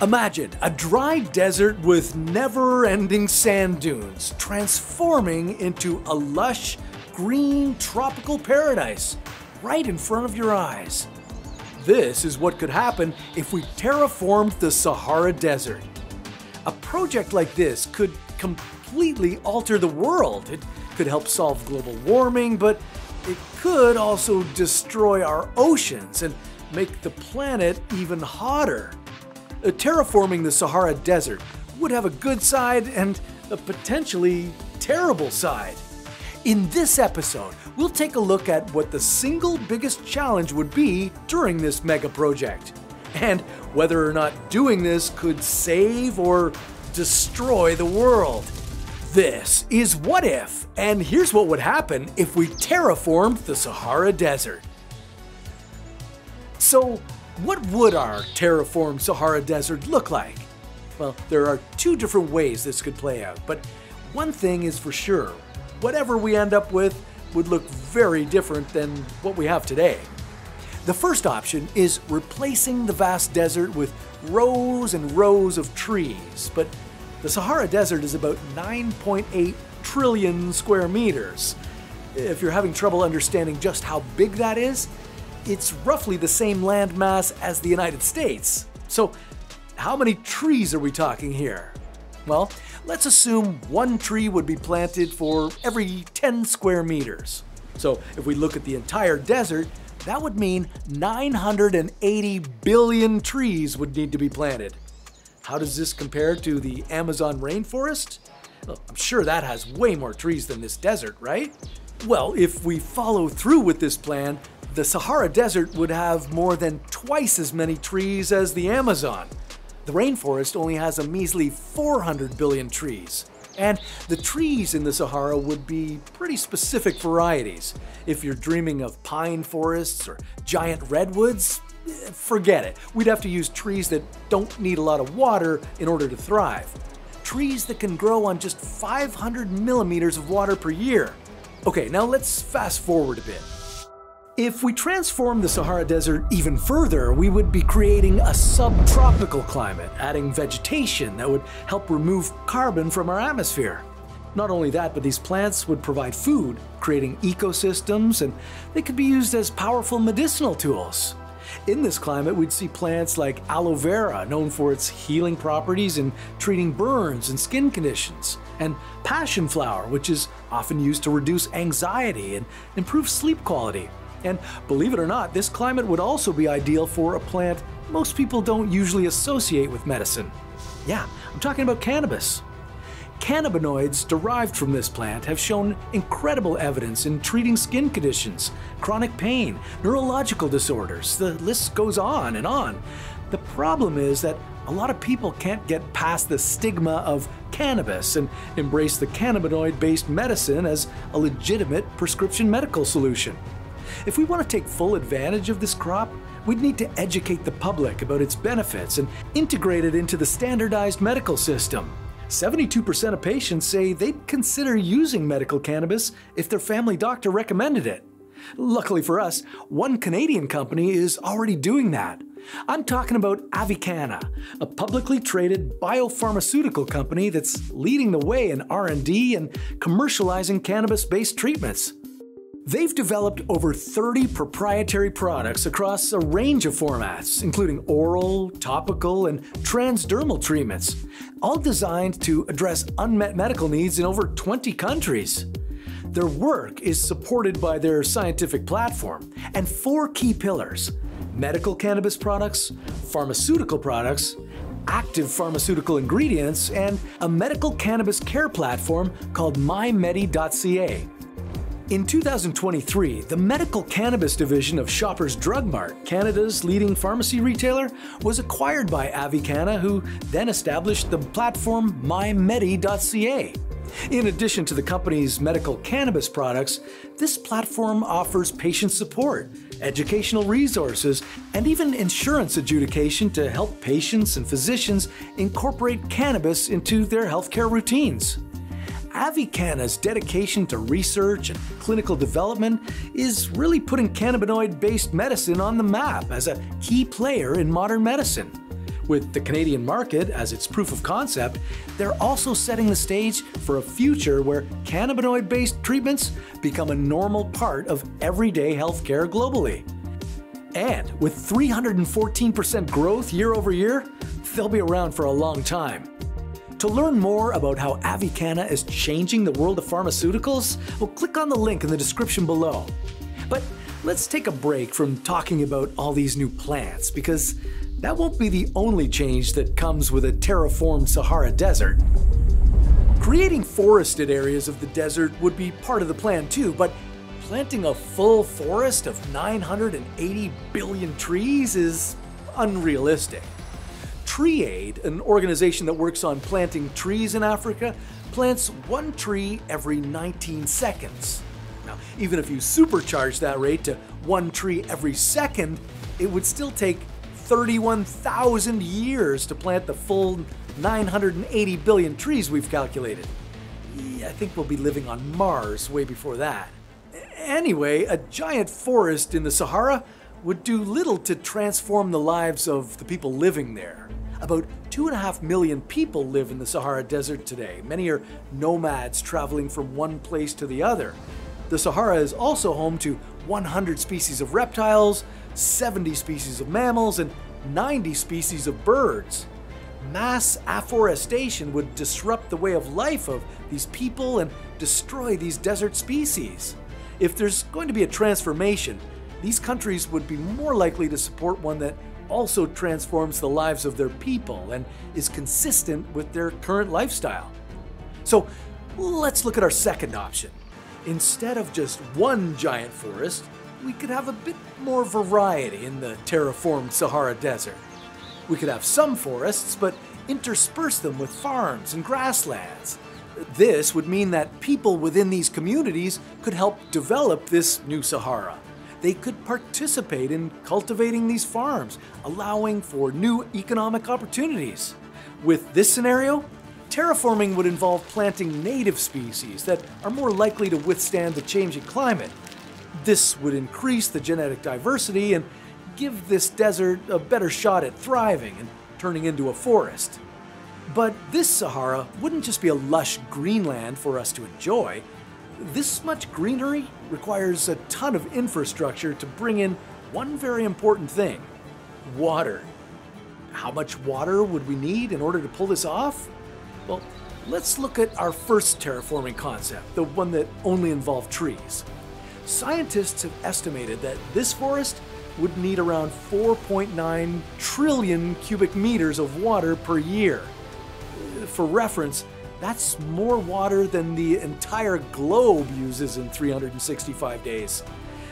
Imagine a dry desert with never-ending sand dunes transforming into a lush, green tropical paradise right in front of your eyes. This is what could happen if we terraformed the Sahara Desert. A project like this could completely alter the world. It could help solve global warming, but it could also destroy our oceans and make the planet even hotter. Terraforming the Sahara Desert would have a good side and a potentially terrible side. In this episode, we'll take a look at what the single biggest challenge would be during this mega project, and whether or not doing this could save or destroy the world. This is What If, and here's what would happen if we terraformed the Sahara Desert. So, what would our terraformed Sahara Desert look like? Well, there are two different ways this could play out, but one thing is for sure. Whatever we end up with would look very different than what we have today. The first option is replacing the vast desert with rows and rows of trees, but the Sahara Desert is about 9.8 trillion square meters. If you're having trouble understanding just how big that is, it's roughly the same land mass as the United States. So how many trees are we talking here? Well, let's assume one tree would be planted for every 10 square meters. So if we look at the entire desert, that would mean 980 billion trees would need to be planted. How does this compare to the Amazon rainforest? Well, I'm sure that has way more trees than this desert, right? Well, if we follow through with this plan, the Sahara Desert would have more than twice as many trees as the Amazon. The rainforest only has a measly 400 billion trees. And the trees in the Sahara would be pretty specific varieties. If you're dreaming of pine forests or giant redwoods, forget it. We'd have to use trees that don't need a lot of water in order to thrive. Trees that can grow on just 500 millimeters of water per year. Okay, now let's fast forward a bit. If we transform the Sahara Desert even further, we would be creating a subtropical climate, adding vegetation that would help remove carbon from our atmosphere. Not only that, but these plants would provide food, creating ecosystems, and they could be used as powerful medicinal tools. In this climate, we'd see plants like aloe vera, known for its healing properties in treating burns and skin conditions, and passion flower, which is often used to reduce anxiety and improve sleep quality. And believe it or not, this climate would also be ideal for a plant most people don't usually associate with medicine. Yeah, I'm talking about cannabis. Cannabinoids derived from this plant have shown incredible evidence in treating skin conditions, chronic pain, neurological disorders. The list goes on and on. The problem is that a lot of people can't get past the stigma of cannabis and embrace the cannabinoid-based medicine as a legitimate prescription medical solution. If we want to take full advantage of this crop, we'd need to educate the public about its benefits and integrate it into the standardized medical system. 72% of patients say they'd consider using medical cannabis if their family doctor recommended it. Luckily for us, one Canadian company is already doing that. I'm talking about Avicanna, a publicly traded biopharmaceutical company that's leading the way in R&D and commercializing cannabis-based treatments. They've developed over 30 proprietary products across a range of formats, including oral, topical, and transdermal treatments, all designed to address unmet medical needs in over 20 countries. Their work is supported by their scientific platform and 4 key pillars: medical cannabis products, pharmaceutical products, active pharmaceutical ingredients, and a medical cannabis care platform called whatif.ca. In 2023, the medical cannabis division of Shoppers Drug Mart, Canada's leading pharmacy retailer, was acquired by Avicanna, who then established the platform whatif.ca. In addition to the company's medical cannabis products, this platform offers patient support, educational resources, and even insurance adjudication to help patients and physicians incorporate cannabis into their healthcare routines. Avicanna's dedication to research and clinical development is really putting cannabinoid-based medicine on the map as a key player in modern medicine. With the Canadian market as its proof of concept, they're also setting the stage for a future where cannabinoid-based treatments become a normal part of everyday healthcare globally. And with 314% growth year over year, they'll be around for a long time. To learn more about how Avicanna is changing the world of pharmaceuticals, well, click on the link in the description below. But let's take a break from talking about all these new plants, because that won't be the only change that comes with a terraformed Sahara Desert. Creating forested areas of the desert would be part of the plan too, but planting a full forest of 980 billion trees is unrealistic. TreeAid, an organization that works on planting trees in Africa, plants one tree every 19 seconds. Now, even if you supercharge that rate to one tree every second, it would still take 31,000 years to plant the full 980 billion trees we've calculated. I think we'll be living on Mars way before that. Anyway, a giant forest in the Sahara would do little to transform the lives of the people living there. About 2.5 million people live in the Sahara Desert today. Many are nomads traveling from one place to the other. The Sahara is also home to 100 species of reptiles, 70 species of mammals, and 90 species of birds. Mass afforestation would disrupt the way of life of these people and destroy these desert species. If there's going to be a transformation, these countries would be more likely to support one that also transforms the lives of their people and is consistent with their current lifestyle. So let's look at our second option. Instead of just one giant forest, we could have a bit more variety in the terraformed Sahara Desert. We could have some forests, but intersperse them with farms and grasslands. This would mean that people within these communities could help develop this new Sahara. They could participate in cultivating these farms, allowing for new economic opportunities. With this scenario, terraforming would involve planting native species that are more likely to withstand the changing climate. This would increase the genetic diversity and give this desert a better shot at thriving and turning into a forest. But this Sahara wouldn't just be a lush greenland for us to enjoy. This much greenery requires a ton of infrastructure to bring in one very important thing: water. How much water would we need in order to pull this off? Well, let's look at our first terraforming concept, the one that only involved trees. Scientists have estimated that this forest would need around 4.9 trillion cubic meters of water per year. For reference, that's more water than the entire globe uses in 365 days.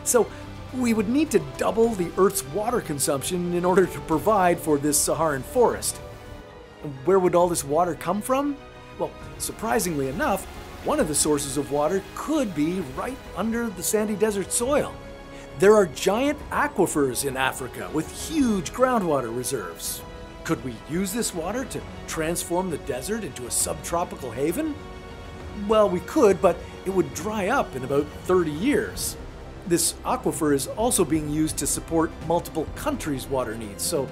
So we would need to double the Earth's water consumption in order to provide for this Saharan forest. And where would all this water come from? Well, surprisingly enough, one of the sources of water could be right under the sandy desert soil. There are giant aquifers in Africa with huge groundwater reserves. Could we use this water to transform the desert into a subtropical haven? Well, we could, but it would dry up in about 30 years. This aquifer is also being used to support multiple countries' water needs, so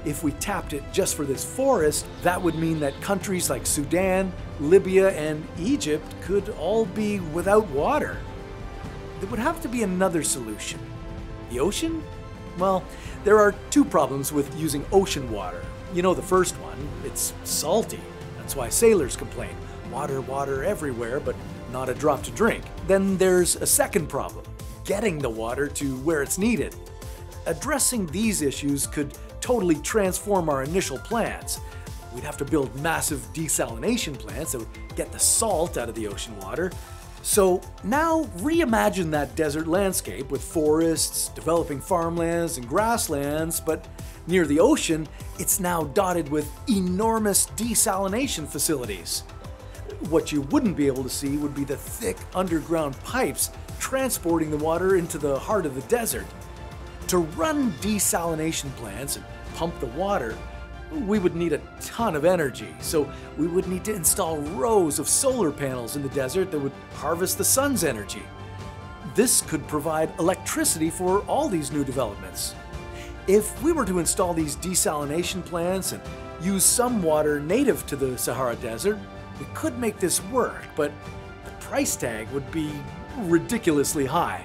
if we tapped it just for this forest, that would mean that countries like Sudan, Libya, and Egypt could all be without water. There would have to be another solution. The ocean? Well, there are two problems with using ocean water. You know the first one, it's salty. That's why sailors complain. Water, water everywhere, but not a drop to drink. Then there's a second problem, getting the water to where it's needed. Addressing these issues could totally transform our initial plans. We'd have to build massive desalination plants that would get the salt out of the ocean water. So now reimagine that desert landscape with forests, developing farmlands and grasslands, but near the ocean, it's now dotted with enormous desalination facilities. What you wouldn't be able to see would be the thick underground pipes transporting the water into the heart of the desert. To run desalination plants and pump the water, we would need a ton of energy, so we would need to install rows of solar panels in the desert that would harvest the sun's energy. This could provide electricity for all these new developments. If we were to install these desalination plants and use some water native to the Sahara Desert, we could make this work, but the price tag would be ridiculously high.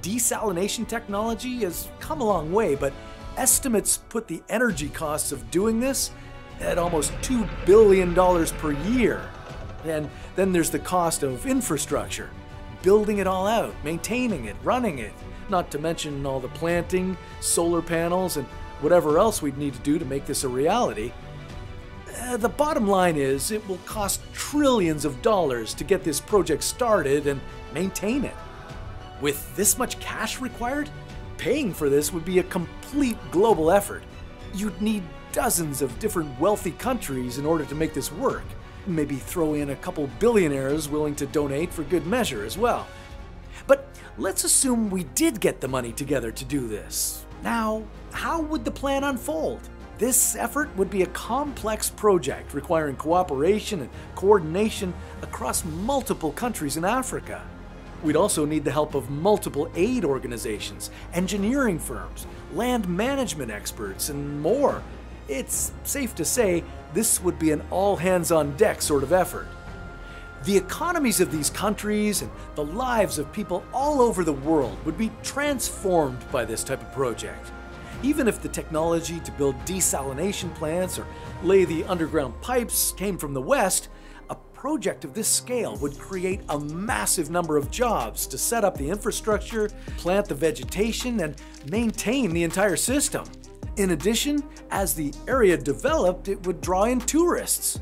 Desalination technology has come a long way, but estimates put the energy costs of doing this at almost $2 billion per year. And then there's the cost of infrastructure, building it all out, maintaining it, running it, not to mention all the planting, solar panels, and whatever else we'd need to do to make this a reality. The bottom line is it will cost trillions of dollars to get this project started and maintain it. With this much cash required, paying for this would be a complete global effort. You'd need dozens of different wealthy countries in order to make this work. Maybe throw in a couple billionaires willing to donate for good measure as well. But let's assume we did get the money together to do this. Now, how would the plan unfold? This effort would be a complex project requiring cooperation and coordination across multiple countries in Africa. We'd also need the help of multiple aid organizations, engineering firms, land management experts, and more. It's safe to say this would be an all-hands-on-deck sort of effort. The economies of these countries and the lives of people all over the world would be transformed by this type of project. Even if the technology to build desalination plants or lay the underground pipes came from the West, a project of this scale would create a massive number of jobs to set up the infrastructure, plant the vegetation, and maintain the entire system. In addition, as the area developed, it would draw in tourists.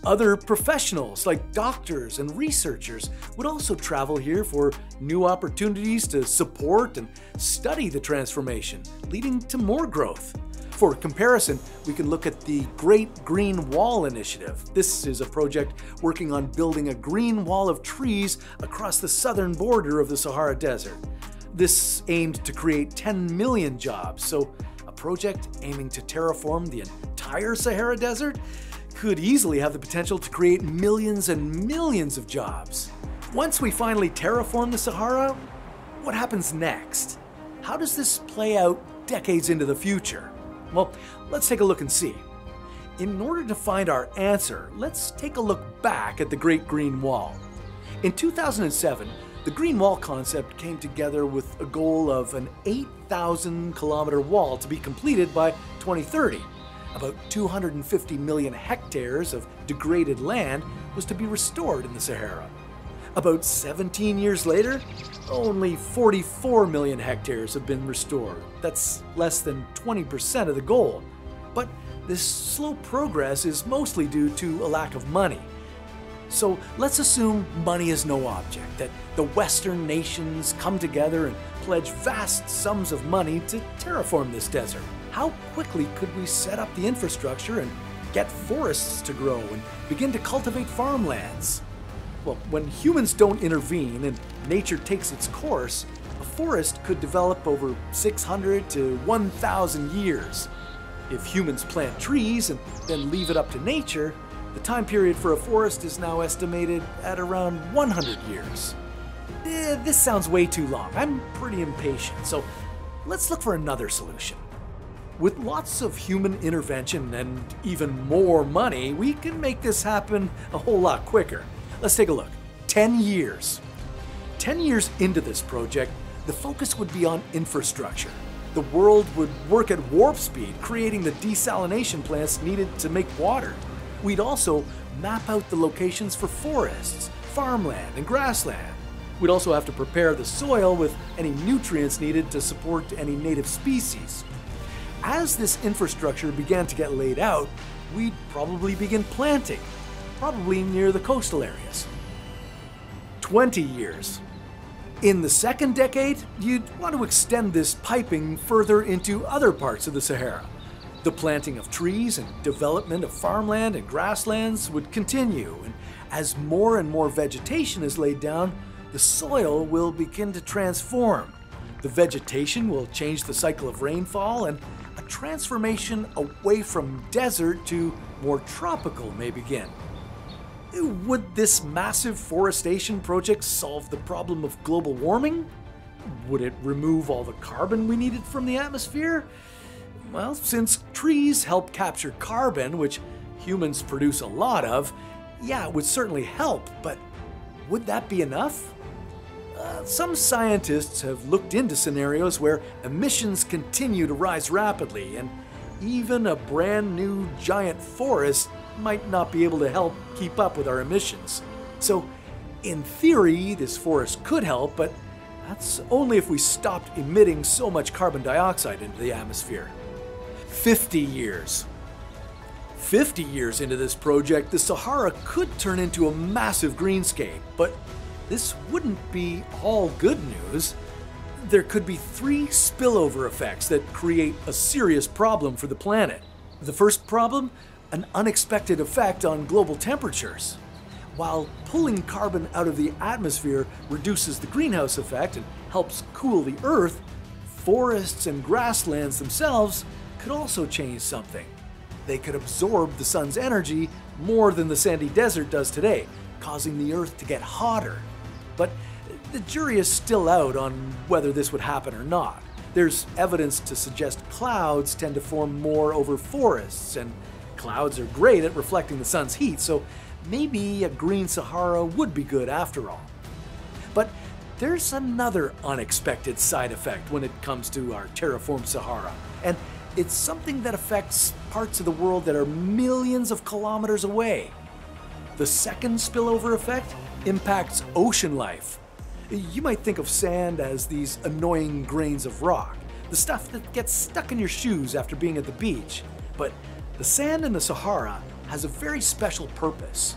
Other professionals like doctors and researchers would also travel here for new opportunities to support and study the transformation, leading to more growth. For comparison, we can look at the Great Green Wall Initiative. This is a project working on building a green wall of trees across the southern border of the Sahara Desert. This aimed to create 10 million jobs, so a project aiming to terraform the entire Sahara Desert could easily have the potential to create millions and millions of jobs. Once we finally terraform the Sahara, what happens next? How does this play out decades into the future? Well, let's take a look and see. In order to find our answer, let's take a look back at the Great Green Wall. In 2007, the Green Wall concept came together with a goal of an 8,000-kilometer wall to be completed by 2030. About 250 million hectares of degraded land was to be restored in the Sahara. About 17 years later, only 44 million hectares have been restored. That's less than 20% of the goal. But this slow progress is mostly due to a lack of money. So let's assume money is no object, that the Western nations come together and pledge vast sums of money to terraform this desert. How quickly could we set up the infrastructure and get forests to grow and begin to cultivate farmlands? Well, when humans don't intervene and nature takes its course, a forest could develop over 600 to 1,000 years. If humans plant trees and then leave it up to nature, the time period for a forest is now estimated at around 100 years. This sounds way too long. I'm pretty impatient, so let's look for another solution. With lots of human intervention and even more money, we can make this happen a whole lot quicker. Let's take a look. 10 years. 10 years into this project, the focus would be on infrastructure. The world would work at warp speed, creating the desalination plants needed to make water. We'd also map out the locations for forests, farmland, and grassland. We'd also have to prepare the soil with any nutrients needed to support any native species. As this infrastructure began to get laid out, we'd probably begin planting, probably near the coastal areas. 20 years. In the second decade, you'd want to extend this piping further into other parts of the Sahara. The planting of trees and development of farmland and grasslands would continue, and as more and more vegetation is laid down, the soil will begin to transform. The vegetation will change the cycle of rainfall, and a transformation away from desert to more tropical may begin. Would this massive forestation project solve the problem of global warming? Would it remove all the carbon we needed from the atmosphere? Well, since trees help capture carbon, which humans produce a lot of, yeah, it would certainly help, but would that be enough? Some scientists have looked into scenarios where emissions continue to rise rapidly, and even a brand new giant forest might not be able to help keep up with our emissions. So, in theory, this forest could help, but that's only if we stopped emitting so much carbon dioxide into the atmosphere. 50 years. 50 years into this project, the Sahara could turn into a massive greenscape, but this wouldn't be all good news. There could be 3 spillover effects that create a serious problem for the planet. The first problem, an unexpected effect on global temperatures. While pulling carbon out of the atmosphere reduces the greenhouse effect and helps cool the Earth, forests and grasslands themselves could also change something. They could absorb the sun's energy more than the sandy desert does today, causing the Earth to get hotter. But the jury is still out on whether this would happen or not. There's evidence to suggest clouds tend to form more over forests, and clouds are great at reflecting the sun's heat, so maybe a green Sahara would be good after all. But there's another unexpected side effect when it comes to our terraformed Sahara, and it's something that affects parts of the world that are millions of kilometers away. The second spillover effect impacts ocean life. You might think of sand as these annoying grains of rock, the stuff that gets stuck in your shoes after being at the beach. But the sand in the Sahara has a very special purpose.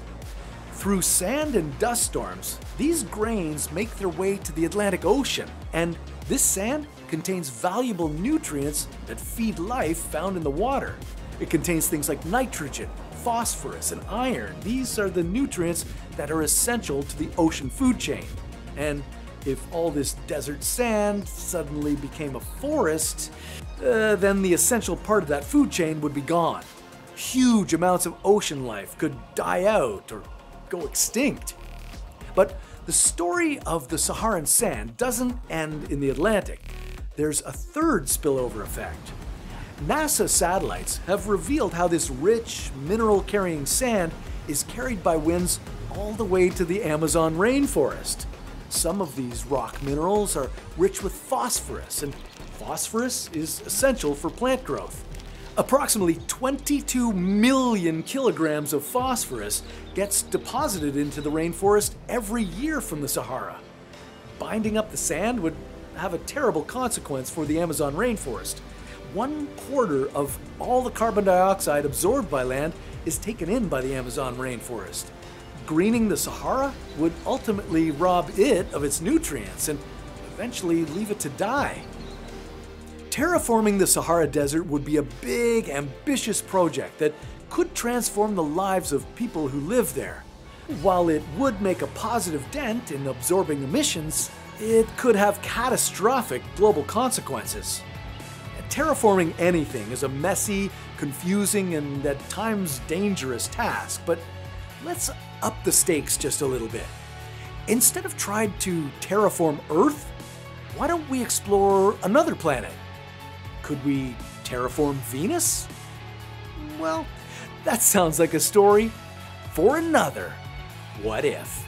Through sand and dust storms, these grains make their way to the Atlantic Ocean, and this sand contains valuable nutrients that feed life found in the water. It contains things like nitrogen, phosphorus, and iron. These are the nutrients that are essential to the ocean food chain. And if all this desert sand suddenly became a forest, then the essential part of that food chain would be gone. Huge amounts of ocean life could die out or go extinct. But the story of the Saharan sand doesn't end in the Atlantic. There's a third spillover effect. NASA satellites have revealed how this rich, mineral-carrying sand is carried by winds all the way to the Amazon rainforest. Some of these rock minerals are rich with phosphorus, and phosphorus is essential for plant growth. Approximately 22 million kilograms of phosphorus gets deposited into the rainforest every year from the Sahara. Binding up the sand would have a terrible consequence for the Amazon rainforest. 1/4 of all the carbon dioxide absorbed by land is taken in by the Amazon rainforest. Greening the Sahara would ultimately rob it of its nutrients and eventually leave it to die. Terraforming the Sahara Desert would be a big, ambitious project that could transform the lives of people who live there. While it would make a positive dent in absorbing emissions, it could have catastrophic global consequences. Terraforming anything is a messy, confusing, and at times dangerous task, but let's up the stakes just a little bit. Instead of trying to terraform Earth, why don't we explore another planet? Could we terraform Venus? Well, that sounds like a story for another What If.